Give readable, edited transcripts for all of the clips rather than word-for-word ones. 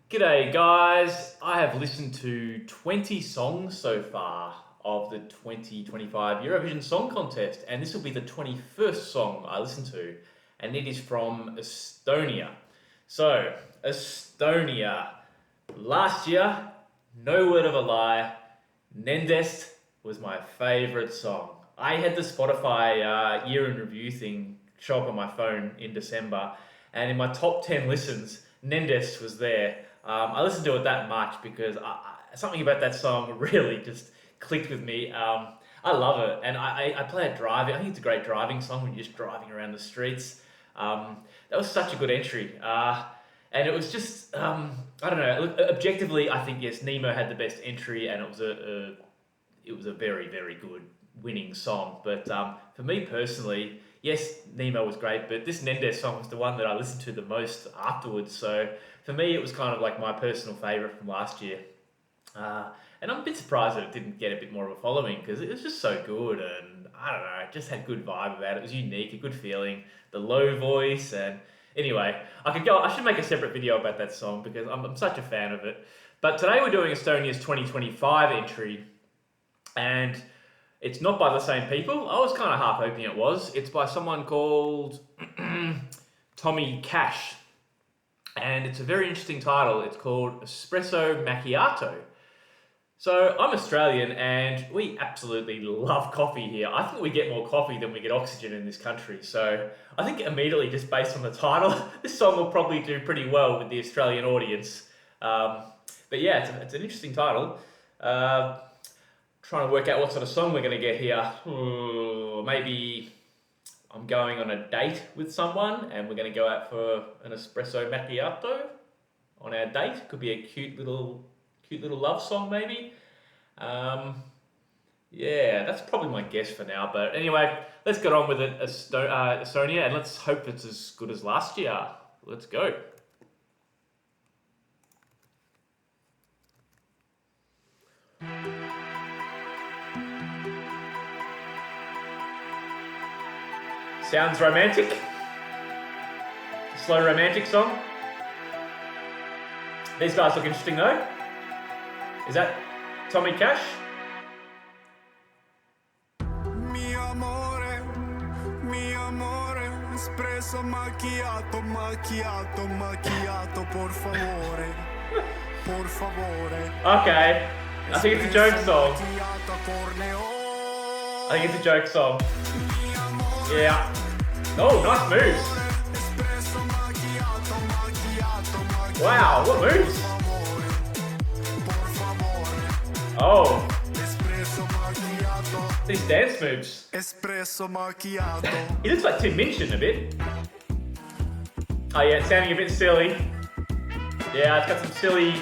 G'day guys, I have listened to 20 songs so far of the 2025 Eurovision Song Contest, and this will be the 21st song I listen to, and it is from Estonia. So, Estonia. Last year, no word of a lie, Nendest was my favourite song. I had the Spotify year in review thing show up on my phone in December, and in my top 10 listens, Nendest was there. I listened to it that much because something about that song really just clicked with me. I love it, and I play it driving. I think it's a great driving song when you're just driving around the streets. That was such a good entry, and it was just I don't know. Look, objectively, I think yes, Nemo had the best entry, and it was a very very good winning song. But for me personally, yes, Nemo was great, but this Nendest song was the one that I listened to the most afterwards. So for me, it was kind of like my personal favourite from last year. And I'm a bit surprised that it didn't get a bit more of a following because it was just so good, and I don't know, it just had good vibe about it. It was unique, a good feeling, the low voice, and anyway, I should make a separate video about that song because I'm such a fan of it. But today we're doing Estonia's 2025 entry, and it's not by the same people. I was kind of half hoping it was. It's by someone called Tommy Cash. And it's a very interesting title. It's called Espresso Macchiato. So I'm Australian and we absolutely love coffee here. I think we get more coffee than we get oxygen in this country. So I think immediately, just based on the title, this song will probably do pretty well with the Australian audience. But yeah, it's an interesting title. Trying to work out what sort of song we're going to get here. Maybe I'm going on a date with someone and we're going to go out for an espresso macchiato on our date. Could be a cute little love song maybe. Yeah, that's probably my guess for now. But anyway, let's get on with it, Estonia, and let's hope it's as good as last year. Let's go. Sounds romantic. Slow romantic song. These guys look interesting though. Is that Tommy Cash? Mi amore, espresso macchiato, macchiato, macchiato, por favore, por favore. Okay, I think it's a joke song. I think it's a joke song. Yeah. Oh, nice moves. Wow, what moves? Oh. These dance moves. Espresso macchiato. He looks like Tim Minchin a bit. Oh yeah, it's sounding a bit silly. Yeah, it's got some silly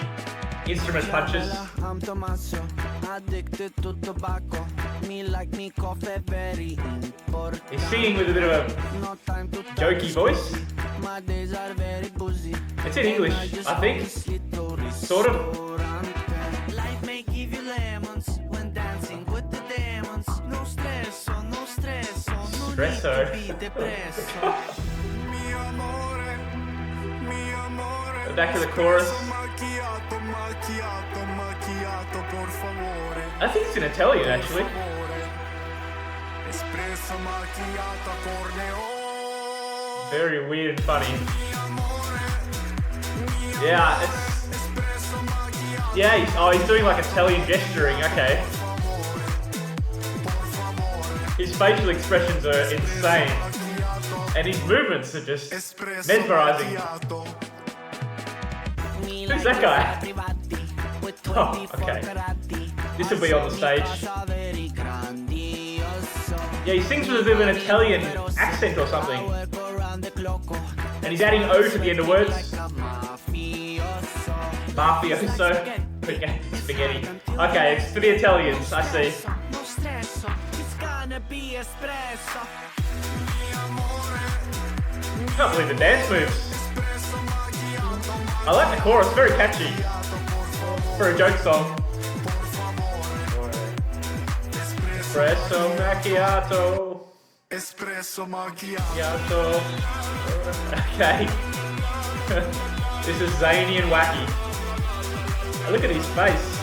instrument punches. I'm Tommaso, addicted to tobacco. Me like me coffee very important. He's singing with a bit of a No time to jokey voice. My days are very busy. It's in English, I think. Sort of. Life may give you lemons when dancing with the demons. No stresso, no stresso, no Espresso. need to be depresso. Mi amore, mi amore. Back to the chorus. Macchiato, macchiato, macchiato, por favore. I think it's in Italian actually. Espresso macchiato, corneo. Very weird and funny. Yeah, he's doing like Italian gesturing, okay. His facial expressions are insane. And his movements are just mesmerizing. Who's that guy? Oh, okay. This will be on the stage. Yeah, he sings with a bit of an Italian accent or something. And he's adding O to the end of words. Mafioso. Spaghetti. Okay, it's for the Italians, I see. Can't believe the dance moves. I like the chorus, very catchy. For a joke song. Espresso macchiato. Espresso macchiato. Okay. This is zany and wacky. Look at his face.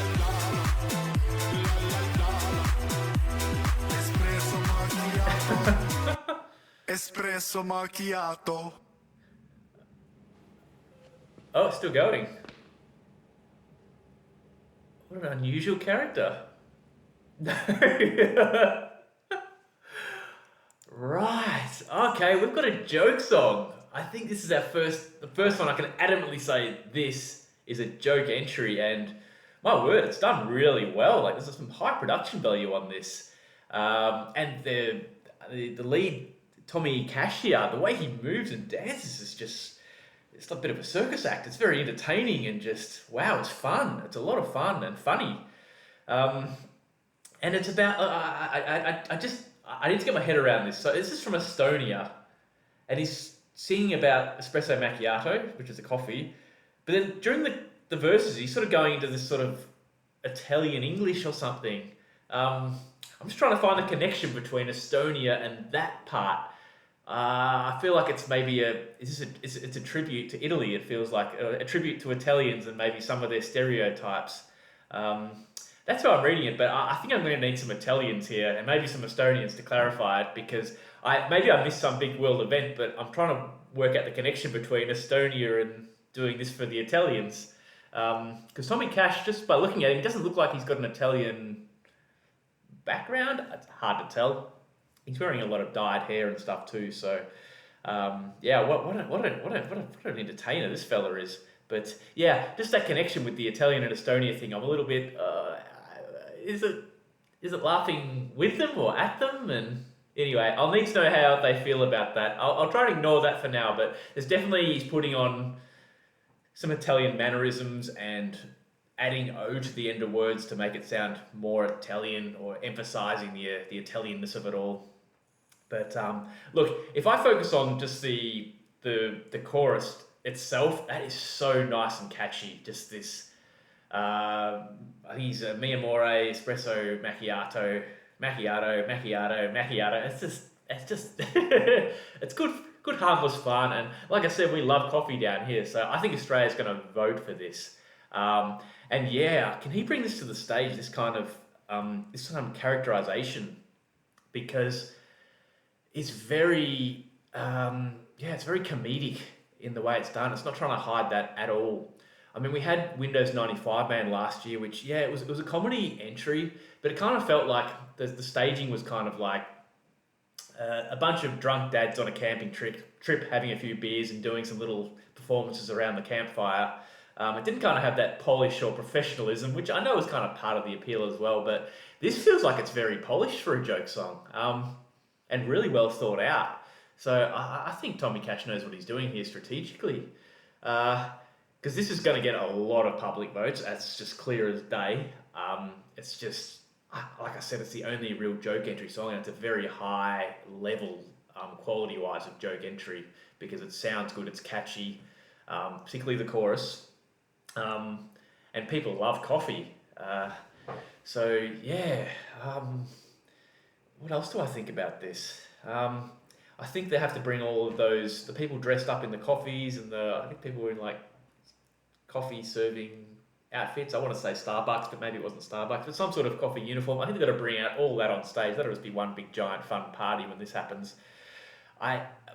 Espresso macchiato. Espresso macchiato. Oh, it's still going. What an unusual character. Right. Okay, we've got a joke song. I think this is the first one I can adamantly say this is a joke entry, and my word, it's done really well. Like, there's some high production value on this. And the lead, Tommy Cash here, the way he moves and dances is just, it's a bit of a circus act. It's very entertaining and just, wow, it's fun. It's a lot of fun and funny. And it's about, I need to get my head around this. So this is from Estonia, and he's singing about Espresso Macchiato, which is a coffee. But then during the verses, he's sort of going into this sort of Italian English or something. I'm just trying to find the connection between Estonia and that part. I feel like it's maybe it's a tribute to Italy. It feels like a tribute to Italians and maybe some of their stereotypes. That's how I'm reading it, but I think I'm going to need some Italians here and maybe some Estonians to clarify it, because maybe I missed some big world event, but I'm trying to work out the connection between Estonia and doing this for the Italians. Because Tommy Cash, just by looking at him, doesn't look like he's got an Italian background. It's hard to tell. He's wearing a lot of dyed hair and stuff too. So, yeah, what an entertainer this fella is. But yeah, just that connection with the Italian and Estonia thing. I'm a little bit. Is it laughing with them or at them? And anyway, I'll need to know how they feel about that. I'll try to ignore that for now. But there's definitely, he's putting on some Italian mannerisms and adding O to the end of words to make it sound more Italian, or emphasizing the Italianness of it all. But look, if I focus on just the chorus itself, that is so nice and catchy. Just this, I think he's a mi amore, espresso macchiato, macchiato, macchiato, macchiato. It's just, it's good harmless fun. And like I said, we love coffee down here, so I think Australia's going to vote for this. And yeah, can he bring this to the stage? This kind of characterization, because it's very, it's very comedic in the way it's done. It's not trying to hide that at all. I mean, we had Windows 95 Man last year, which, yeah, it was a comedy entry, but it kind of felt like the staging was kind of like a bunch of drunk dads on a camping trip having a few beers and doing some little performances around the campfire. It didn't kind of have that polish or professionalism, which I know is kind of part of the appeal as well, but this feels like it's very polished for a joke song, and really well thought out. So I think Tommy Cash knows what he's doing here strategically, because this is going to get a lot of public votes. That's just clear as day. It's just, like I said, it's the only real joke entry song, and it's a very high level quality-wise of joke entry, because it sounds good, it's catchy, particularly the chorus. And people love coffee. So yeah, what else do I think about this? I think they have to bring all of the people dressed up in the coffees, and I think people were in like coffee serving outfits. I want to say Starbucks, but maybe it wasn't Starbucks, but some sort of coffee uniform. I think they've got to bring out all that on stage. That'll just be one big giant fun party when this happens.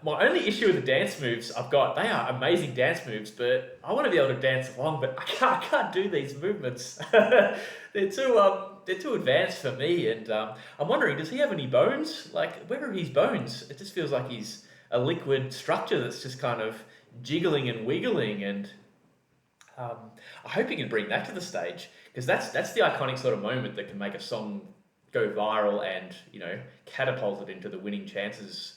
My only issue with the dance moves I've got, they are amazing dance moves, but I want to be able to dance along, but I can't do these movements. They're too advanced for me, and I'm wondering, does he have any bones? Like, where are his bones? It just feels like he's a liquid structure that's just kind of jiggling and wiggling, and I hope he can bring that to the stage, because that's the iconic sort of moment that can make a song go viral and, catapult it into the winning chances.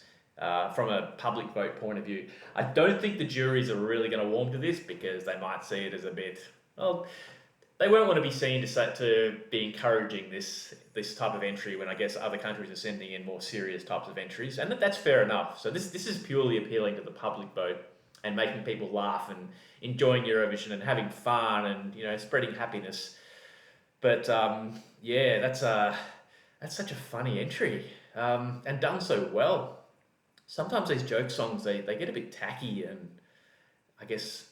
From a public vote point of view, I don't think the juries are really going to warm to this, because they might see it as a bit, they won't want to be seen to be encouraging this type of entry when I guess other countries are sending in more serious types of entries, and that's fair enough. So this is purely appealing to the public vote and making people laugh and enjoying Eurovision and having fun and spreading happiness. But yeah, that's such a funny entry, and done so well. Sometimes these joke songs, they get a bit tacky, and I guess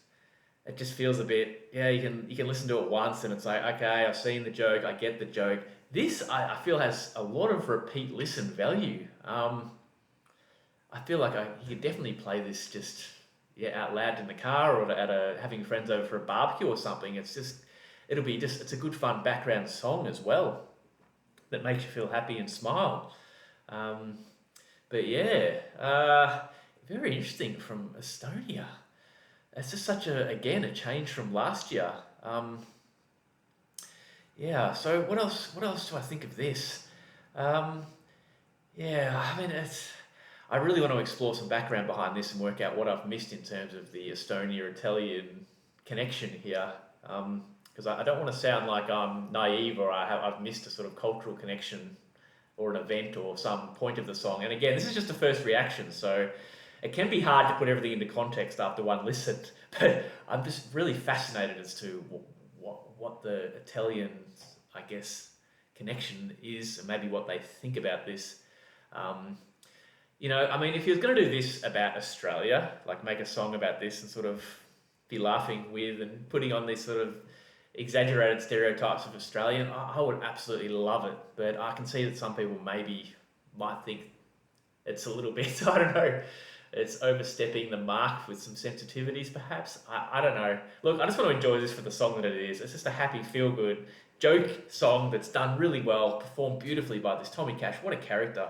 it just feels a bit, yeah, you can listen to it once and it's like, okay, I've seen the joke, I get the joke. This I feel has a lot of repeat listen value. I feel like you could definitely play this just out loud in the car or at having friends over for a barbecue or something. It's a good fun background song as well that makes you feel happy and smile. Um, but yeah, very interesting from Estonia. It's just such a change from last year. Yeah. So what else? What else do I think of this? Um, yeah. I mean, I really want to explore some background behind this and work out what I've missed in terms of the Estonia-Italian connection here. Because I don't want to sound like I'm naive or I've missed a sort of cultural connection or an event or some point of the song. And again, this is just a first reaction, so it can be hard to put everything into context after one listen. But I'm just really fascinated as to what the Italian, I guess, connection is, and maybe what they think about this. I mean, if you're going to do this about Australia, like make a song about this and sort of be laughing with and putting on these sort of exaggerated stereotypes of Australian, I would absolutely love it. But I can see that some people might think it's a little bit, I don't know, it's overstepping the mark with some sensitivities perhaps. I don't know. Look, I just want to enjoy this for the song that it is. It's just a happy, feel-good joke song that's done really well, performed beautifully by this Tommy Cash. What a character.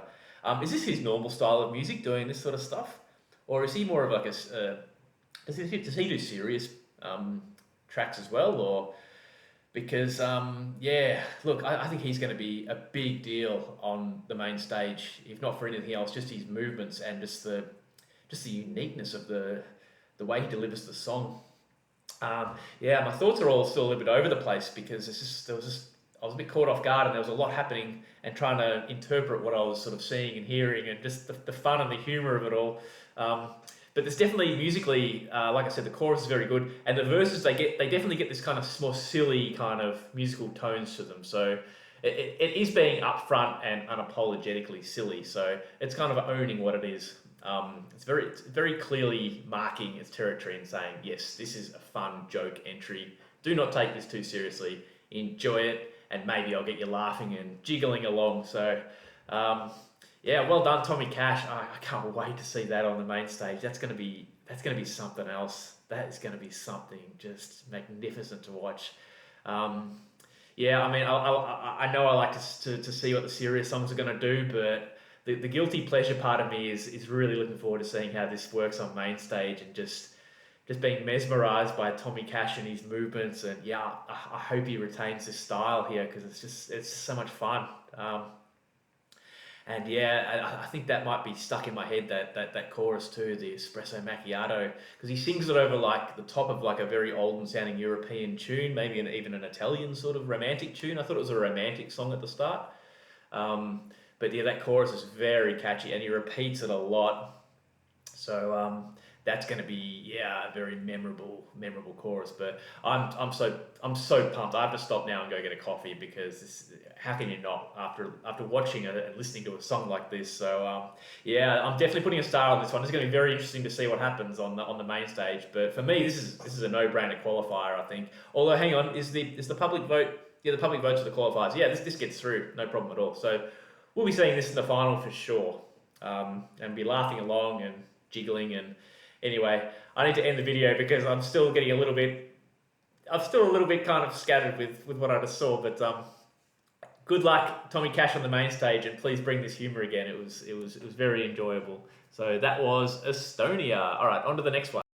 Is this his normal style of music, doing this sort of stuff? Or is he more of like does he do serious tracks as well? Or because, look, I think he's going to be a big deal on the main stage, if not for anything else, just his movements and just the uniqueness of the way he delivers the song. My thoughts are all still a little bit over the place because I was a bit caught off guard and there was a lot happening and trying to interpret what I was sort of seeing and hearing and just the fun and the humour of it all. But there's definitely musically, like I said, the chorus is very good, and the verses they definitely get this kind of more silly kind of musical tones to them. So it is being upfront and unapologetically silly. So it's kind of owning what it is. It's very clearly marking its territory and saying, yes, this is a fun joke entry. Do not take this too seriously. Enjoy it, and maybe I'll get you laughing and jiggling along. So. Well done, Tommy Cash. I can't wait to see that on the main stage. That's going to be something else. That is going to be something just magnificent to watch. I mean, I know I like to see what the serious songs are going to do, but the guilty pleasure part of me is really looking forward to seeing how this works on main stage and just being mesmerised by Tommy Cash and his movements. And I hope he retains this style here because it's so much fun. I think that might be stuck in my head, that chorus too, the Espresso Macchiato, because he sings it over like the top of like a very olden sounding European tune, maybe even an Italian sort of romantic tune. I thought it was a romantic song at the start. But that chorus is very catchy and he repeats it a lot. So that's going to be a very memorable chorus. But I'm so pumped. I have to stop now and go get a coffee because how can you not after watching it and listening to a song like this? So I'm definitely putting a star on this one. It's going to be very interesting to see what happens on the main stage. But for me, this is a no-brainer qualifier, I think. Although hang on, is the public vote? Yeah, the public votes for the qualifiers. Yeah, this gets through, no problem at all. So we'll be seeing this in the final for sure, and be laughing along and jiggling and. Anyway, I need to end the video because I'm still a little bit kind of scattered with what I just saw. But good luck, Tommy Cash, on the main stage, and please bring this humour again. It was very enjoyable. So that was Estonia. All right, on to the next one.